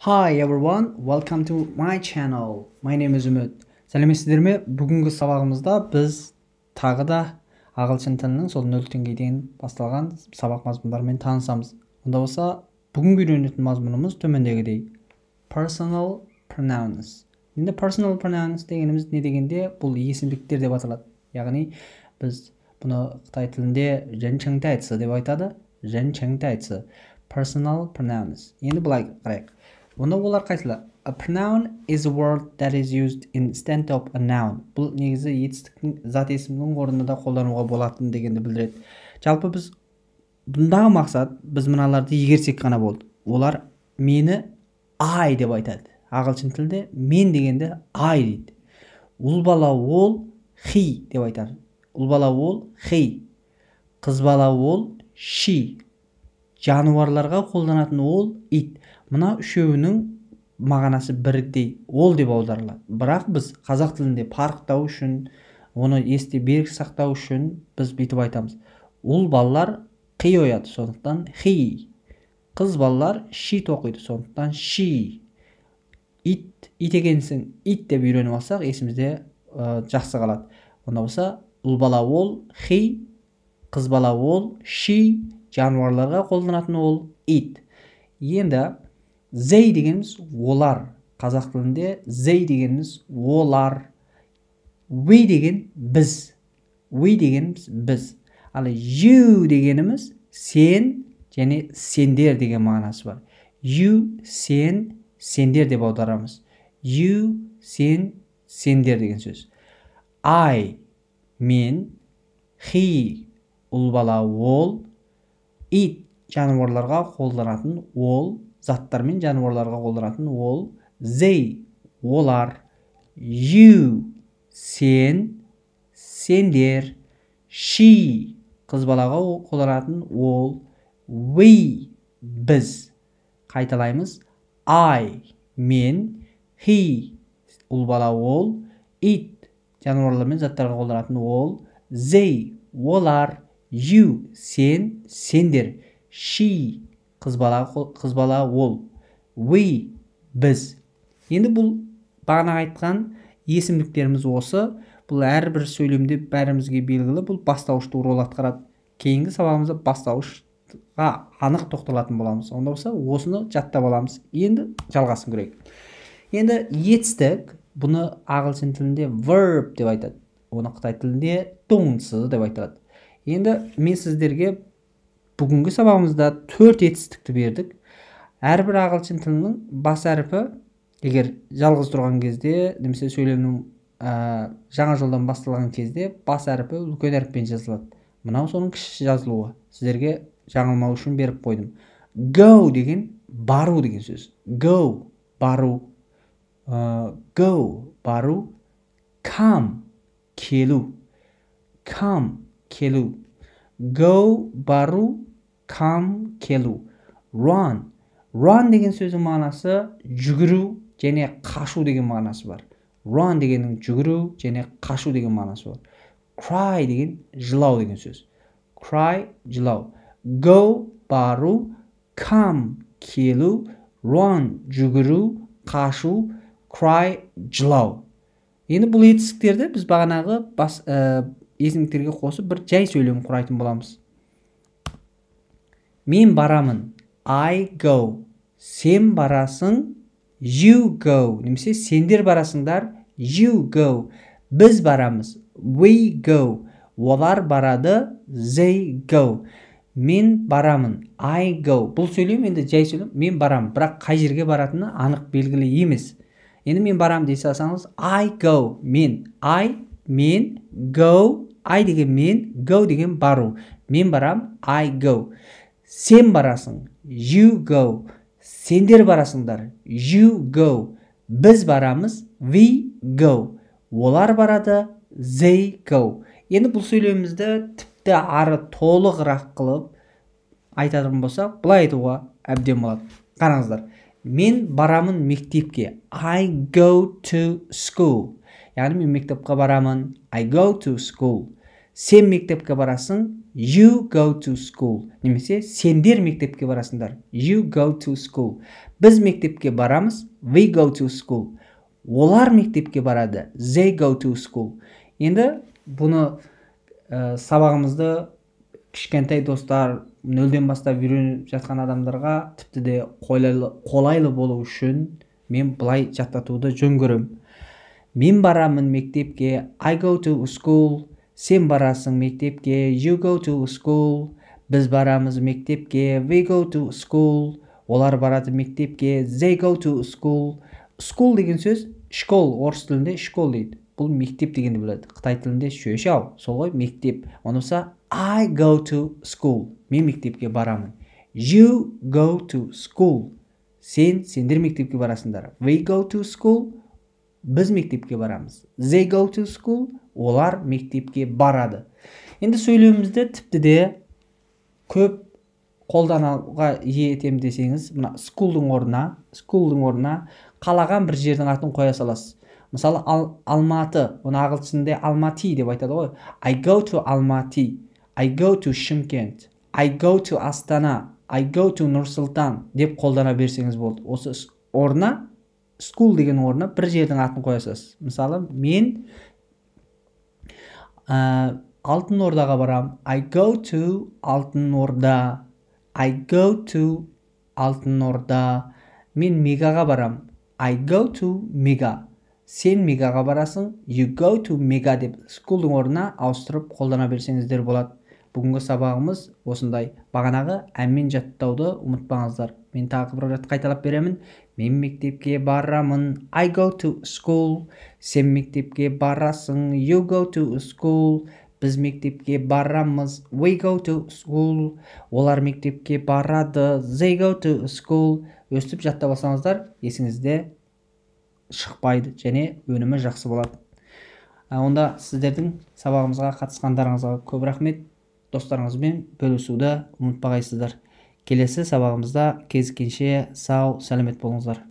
Hi everyone, welcome to my channel. My name is Umut. Сәлеметсіздер ме? Бүгінгі сабағымызда біз тағы да ағылшын тілінің сол 0 деңгейден басталған сабақ мазмұндарымен танысамыз. Онда болса, бүгінгі үйренетін мазмұнымыз төмендегідей. Personal pronouns. Енді personal pronouns дегеніміз не дегенде, бұл есімдіктер деп аталады. Яғни біз бұны Қытай тілінде жэнчэн тайцы деп айтады. Жэнчэн тайцы. Personal pronouns. Енді былай қарайық. Онда олар қайтылады. A pronoun is a word that is used instead of a noun. Бұл негізі етістіктің зат есімнің орнында қолдануға болатын дегенді білдіреді. Жалпы біз бұндағы мақсат біз мыналарды егерсек қана болды. Олар мені I деп айтады. Ағылшын тілде мен дегенде I дейді. Ұл бала ол he деп айтады. Ұл бала ол he. Қыз бала ол she. Жануарларға қолданатын ол it. Мына үшеуінің мағынасы бірдей, ол деп аударылады. Бірақ біз қазақ тілінде парықтау үшін, оны есте берік сақтау үшін біз бүйтіп айтамыз. Ұл балалар қи ояды, сондықтан he. Қыз балалар she тоқиды, сондықтан she. Ит екенсің, ит деп үйреніп алсақ, есімізде жақсы қалады. Онда болса, ұл бала ол he, қыз бала ол she, жануарларға қолданатын ол it. Енді they дегеніміз олар. Қазақ тілінде they дегеніміз олар. We деген біз. We дегеніміз біз. Ал you дегеніміз сен және сендер деген мағынасы бар. You сен, сендер деп аударамыз. You сен, сендер деген сөз. I мен, he ұл бала ол, it жануарларға қолданатын ол, заттар мен жануарларға қолданатын ол, they олар, you сен, сендер, she қыз балаға қолданатын ол, we біз. Қайталаймыз. I мен, he ұл бала ол, it жануарлар мен заттарға қолданатын ол, they олар, you сен, сендер, she қыз бала ол, we біз. Енді бұл бағана айтқан есімдіктеріміз осы. Бұл әрбір сөйлемде бәрімізге белгілі. Бұл бастауышты рөл атқарады. Кейінгі сабағымызда бастауышқа анық тоқталатын боламыз. Онда болса, осыны жаттап аламыз. Енді жалғасын көрейік. Енді етістік, бұны ағылшын тілінде verb деп айтады. Оны Қытай тілінде доңсы деп айтады. Енді мен сіздерге бүгінгі сабағымызда 4 етістікті бердік. Әрбір ағылшын тілінің бас әріпі, егер жалғыз тұрған кезде, немесе сөйлемнің жаңа жолдан басталған кезде, бас әріпі үлкен әріппен жазылады. Мынау соның кіші жазылуы. Сіздерге жаңылмау үшін беріп қойдым. Go деген бару деген сөз. Go бару. Go бару. Come келу. Come келу. Go бару. Come келу. Run. Run деген сөздің мағынасы жүгіру және қашу деген мағынасы бар. Run дегеннің жүгіру және қашу деген мағынасы бар. Cry деген жылау деген сөз. Cry жылау. Go бару. Come келу. Run жүгіру, қашу. Cry жылау. Енді бұл етістіктерді біз бағанағы есімдіктерге қосып бір жай сөйлем құрайтын боламыз. Мен барамын. I go. Сен барасың. You go. Немесе сендер барасыңдар. You go. Біз барамыз. We go. Олар барады. They go. Мен барамын. I go. Бұл сөйлем енді жай сөйлем. Мен барамын. Бірақ қай жерге баратыны анық белгілі емес. Енді мен барамын дей салсаңыз, I go. Мен. Мен. Go. I деген мен. Go деген бару. Мен барам. I go. Сен барасың. You go. Сендер барасыңдар. You go. Біз барамыз. We go. Олар барады. They go. Енді бұл сөйлемімізді тіпті ары толығырақ қылып айтатын болсақ, бұлай айтуға әбден болады. Қараңыздар. Мен барамын мектепке. I go to school. Яғни мен мектепке барамын. I go to school. Сен мектепке барасың. You go to school. Немесе сендер мектепке барасыңдар. You go to school. Біз мектепке барамыз. We go to school. Олар мектепке барады. They go to school. Енді бұны сабағымызды кішкентай достар, нөлден бастап үйреніп жатқан адамдарға тіпті де қолайлы болу үшін мен былай жаттатуды жөн көрем. Мен барамын мектепке. I go to school. Сен барасың мектепке. You go to school. Біз барамыз мектепке. We go to school. Олар барады мектепке. They go to school. School деген сөз школ, орыс тілінде школ дейді. Бұл мектеп дегенді біледі. Қытай тілінде шөшау, сол ғой мектеп. Онысы I go to school. Мен мектепке барамын. You go to school. Сендер мектепке барасыңдар. We go to school. Біз мектепке барамыз. They go to school. Олар мектепке барады. Енді сөйлеуімізді тіпті де көп қолдануға ие етем десеңіз, мына school'дың орнына қалаған бір жердің атын қоя саласыз. Мысалы, Алматы, оны ағылшынде Алматы деп айтады ғой. I go to Алматы. I go to Шымкент. I go to Астана. I go to Нұр-Сұлтан деп қолдана берсеңіз болды. Осы орнына, school деген орнына бір жердің атын қоясыз. Мысалы, мен Алтын Ордаға барам. I go to Алтын Орда. I go to Алтын Орда. Мен Мегаға барам. I go to Мега. Сен Мегаға барасың. You go to Мега деп school'дың орнына ауыстырып қолдана берсеңіздер болады. Бүгінгі сабағымыз осындай. Бағанағы әнмен жаттауды ұмытпаңыздар. Мен тағы бір рет қайталап беремін. Мен мектепке барамын. I go to school. Сен мектепке барасың. You go to school. Біз мектепке барамыз. We go to school. Олар мектепке барады. They go to school. Өстіп жаттап алсаңыздар, есіңізде шықпайды және өнімі жақсы болады. Онда сіздердің сабағымызға қатысқандарыңызға көп рахмет. Достарыңызбен бөлісуді ұмытпағайсыздар. Келесі сабағымызда кездескенше сау, сәлемет болыңыздар.